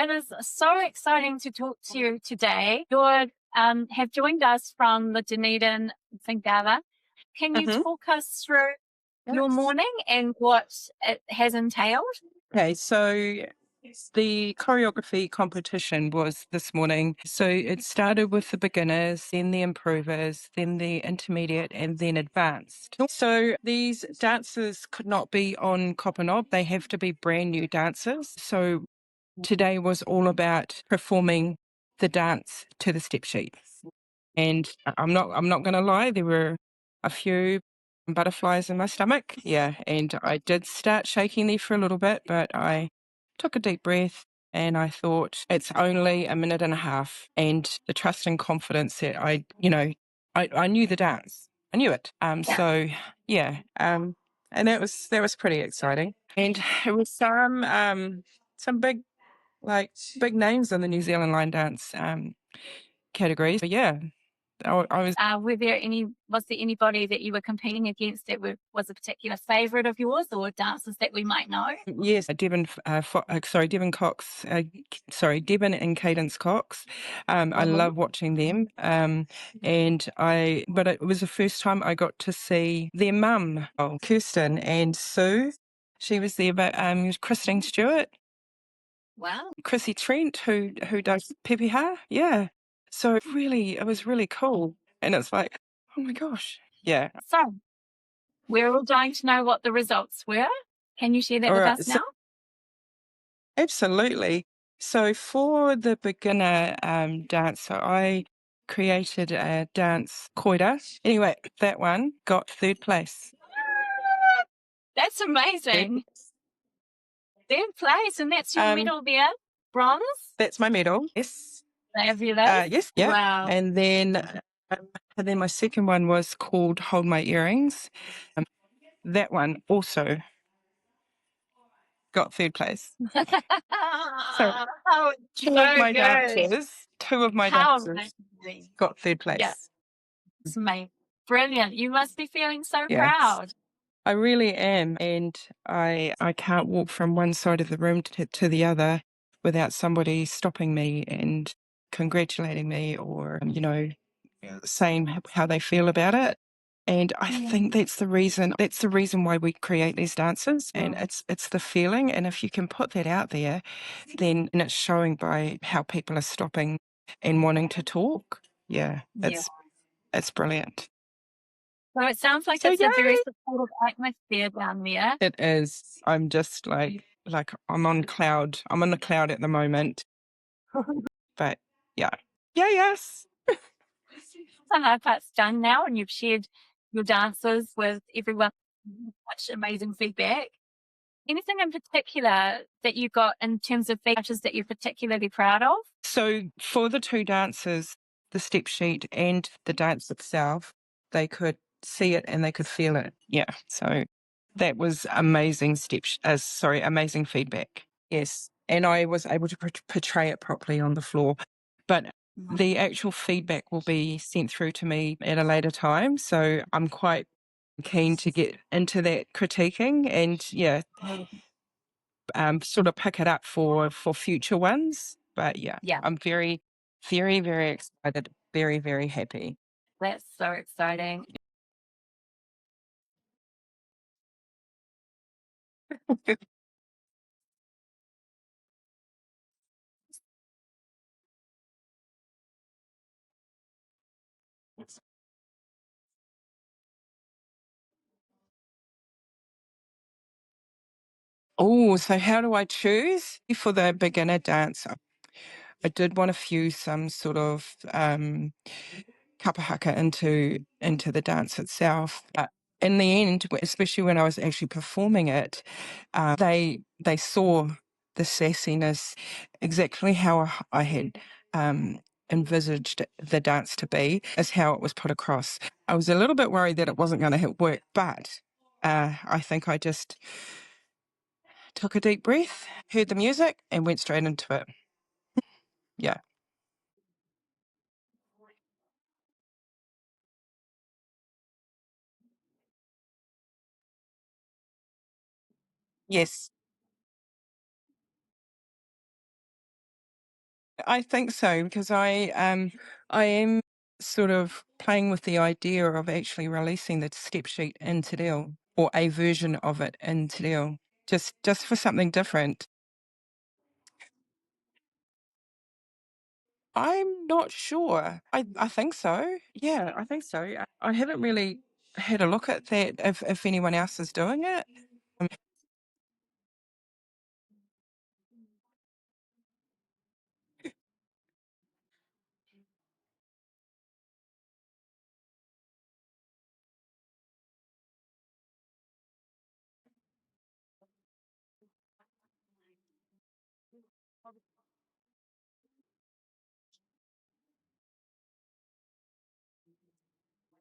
It is so exciting to talk to you today. You have joined us from the Dunedin Line Gala. Can you Mhm. talk us through your Yes. morning and what it has entailed? Okay, so the choreography competition was this morning. So it started with the beginners, then the improvers, then the intermediate, and then advanced. So these dancers could not be on Copper Knob. They have to be brand new dancers. So today was all about performing the dance to the step sheet. And I'm not gonna lie, there were a few butterflies in my stomach. Yeah, and I did start shaking there for a little bit, but I took a deep breath and I thought it's only a minute and a half, and the trust and confidence that I knew the dance. I knew it. So yeah, and that was pretty exciting. And it was some big names in the New Zealand line dance categories. But yeah, I was Was there anybody that you were competing against that was a particular favourite of yours, or dancers that we might know? yes, Devon Cox, Devon and Cadence Cox. I Mhm. love watching them. But it was the first time I got to see their mum, Kirsten and Sue. She was there, but Christine Stewart, Wow. Chrissy Trent, who does Pepe Ha. Yeah. So really, it was really cool. And it's like, oh my gosh. Yeah. So we're all dying to know what the results were. Can you share that All with right. us So now? absolutely. So for the beginner dance, so I created a dance coida. Anyway, that one got third place. That's Third, amazing. Third place, and that's your um, medal there. Bronze. that's my medal. Yes. Fabulous. Yes. Yeah. Wow. Um, and then my second one was called Hold My Earrings. Um, that one also got third place. So Oh, two of so my good. dancers, two of my How dancers amazing. got third Yeah, place. it's amazing. Brilliant. You must be feeling so Yes. proud. I really am, and I can't walk from one side of the room to the other without somebody stopping me and congratulating me, or saying how they feel about it. And I think Mm. that's the reason why we create these dances, and it's the feeling. And if you can put that out there, then and it's showing by how people are stopping and wanting to talk. Yeah, Yeah. it's brilliant. So it sounds like So it's a very yay! supportive atmosphere down there. It is. I'm just like I'm on the cloud at the moment. But yeah. Yeah, yes. I hope that's done now and you've shared your dances with everyone. Such amazing feedback. Anything in particular that you got in terms of features that you're particularly proud of? So for the two dances, the step sheet and the dance itself, they could see it and they could feel it. Yeah. So that was amazing amazing feedback. Yes. And I was able to portray it properly on the floor. But the actual feedback will be sent through to me at a later time. So I'm quite keen to get into that critiquing and yeah, sort of pick it up for future ones. But yeah, Yeah, I'm very, very, very excited, very, very happy. that's so exciting. Oh, so how do I choose for the beginner dance? I did want to fuse some sort of kapahaka into the dance itself. In the end, especially when I was actually performing it, they saw the sassiness exactly how I had envisaged the dance to be, is how it was put across. I was a little bit worried that it wasn't going to work, but I think I just took a deep breath, heard the music, and went straight into it. Yeah. Yes. I think so because I am sort of playing with the idea of actually releasing the step sheet in Te Reo or a version of it in Te Reo, just for something different. I'm not sure. I think so. Yeah, I think so. I haven't really had a look at that if anyone else is doing it. Um,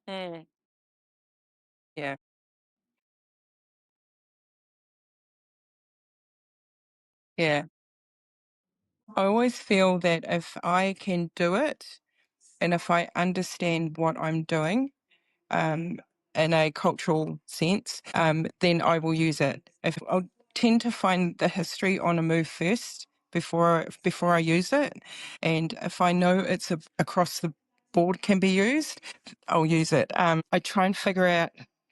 Mm. Yeah, yeah. I always feel that if I can do it and if I understand what I'm doing, um, in a cultural sense, then I will use it. If I'll tend to find the history on a move first before I use it, and if I know it's across the board can be used, I'll use it. I try and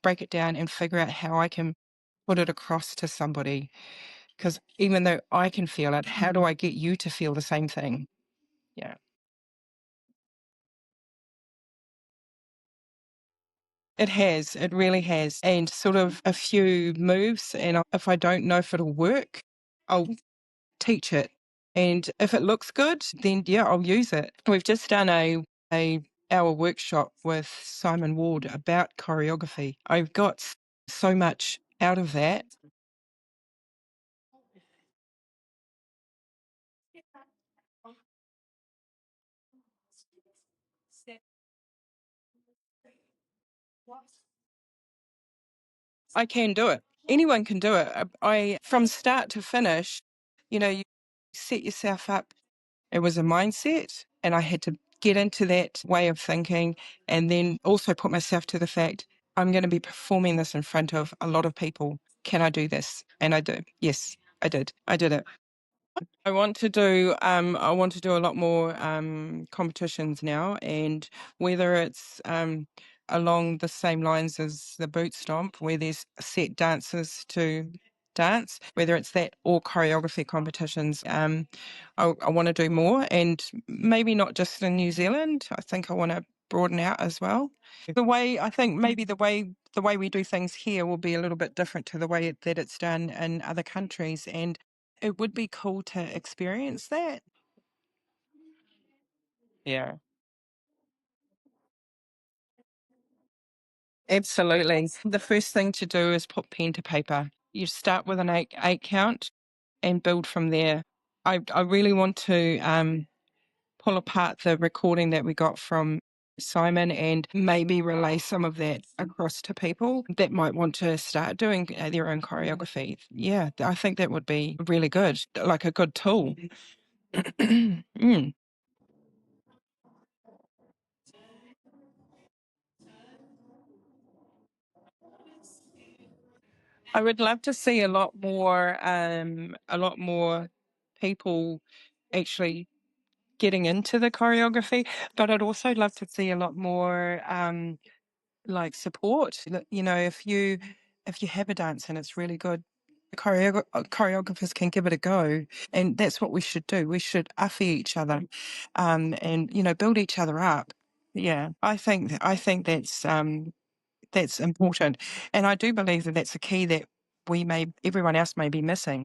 break it down, and figure out how I can put it across to somebody. Because even though I can feel it, how do I get you to feel the same thing? Yeah. It has, it really has. And sort of a few moves, and if I don't know if it'll work, I'll teach it. And if it looks good, then yeah, I'll use it. We've just done a hour workshop with Simon Ward about choreography. I've got so much out of that. I can do it. Anyone can do it. I from start to finish, you set yourself up. It was a mindset, and I had to get into that way of thinking, and then also put myself to the fact I'm going to be performing this in front of a lot of people. Can I do this? And I do. Yes, I did. I did it. I want to do a lot more competitions now, and whether it's along the same lines as the boot stomp, where there's set dances to dance, whether it's that or choreography competitions. I want to do more, and maybe not just in New Zealand. I think I want to broaden out as well. I think maybe the way we do things here will be a little bit different to the way that it's done in other countries, and it would be cool to experience that. Yeah, absolutely. The first thing to do is put pen to paper. You start with an eight count and build from there. I really want to pull apart the recording that we got from Simon and maybe relay some of that across to people that might want to start doing their own choreography. Yeah, I think that would be really good, like a good tool. Mm. I would love to see a lot more people actually getting into the choreography, but I'd also love to see a lot more like support. If you have a dance and it's really good, the choreographers can give it a go, and that's what we should do. We should affy each other, and build each other up. Yeah, I think that's important, and I do believe that that's a key that everyone else may be missing.